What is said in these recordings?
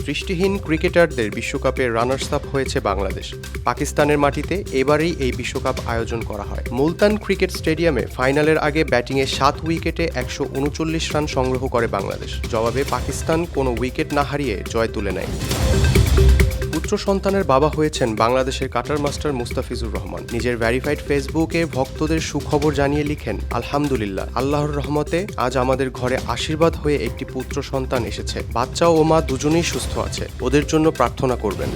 দৃষ্টিহীন ক্রিকেটারদের বিশ্বকাপে রানার্স আপ হয়েছে বাংলাদেশ। পাকিস্তানের মাটিতে এবারেই এই বিশ্বকাপ আয়োজন করা হয়। মুলতান ক্রিকেট স্টেডিয়ামে ফাইনালের আগে ব্যাটিংয়ে 7 উইকেটে 139 রান সংগ্রহ করে বাংলাদেশ। জবাবে পাকিস্তান কোনো উইকেট না হারিয়ে জয় তুলে নেয়। পুত্র সন্তানের বাবা হয়েছেন বাংলাদেশের কাটার মাস্টার মুস্তাফিজুর রহমান। নিজের ভেরিফাইড ফেসবুকে ভক্তদের সুখবর জানিয়ে লিখেন, আলহামদুলিল্লাহ, আল্লাহর রহমতে আজ আমাদের ঘরে আশীর্বাদ হয়ে একটি পুত্র সন্তান এসেছে। বাচ্চা ও মা দুজনেই সুস্থ আছে, ওদের জন্য প্রার্থনা করবেন।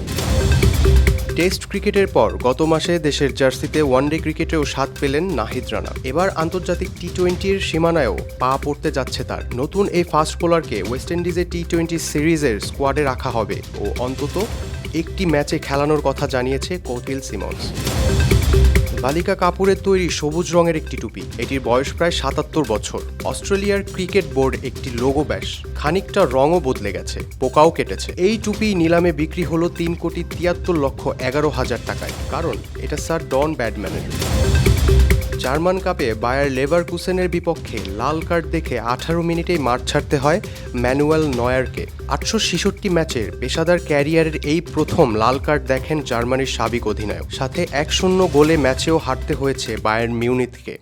টেস্ট ক্রিকেটের পর গত মাসে দেশের জার্সিতে ওয়ানডে ক্রিকেটেও স্বাদ পেলেন নাহিদ রানা। এবার আন্তর্জাতিক টি-20-র সীমানায়ও পা পড়তে যাচ্ছে তার। নতুন এই ফাস্ট বোলারকে ওয়েস্ট ইন্ডিজের টি-20 সিরিজের স্কোয়াডে রাখা হবে ও অন্তত একটি ম্যাচে খেলানোর কথা জানিয়েছে কৌটিল সিমন্স। বালিকা কাপুরের তৈরি সবুজ রঙের একটি টুপি, এটির বয়স প্রায় 77 বছর। অস্ট্রেলিয়ার ক্রিকেট বোর্ড একটি লোগো ব্যাস, খানিকটা রঙও বদলে গেছে, পোকাও কেটেছে। এই টুপি নিলামে বিক্রি হলো 3,73,11,000 টাকায়, কারণ এটা স্যার ডন ব্যাডম্যানের। জার্মান কাপে বায়ার লেভারকুসেনের বিপক্ষে লাল কার্ড দেখে 18 মিনিটেই মাঠ ছাড়তে হয় ম্যানুয়েল নয়ারকে। 866 ম্যাচের পেশাদার ক্যারিয়ারের এই প্রথম লাল কার্ড দেখেন জার্মানির সাবেক অধিনায়ক। সাথে 1-0 গোলে ম্যাচেও হারতে হয়েছে বায়ার্ন মিউনিখকে।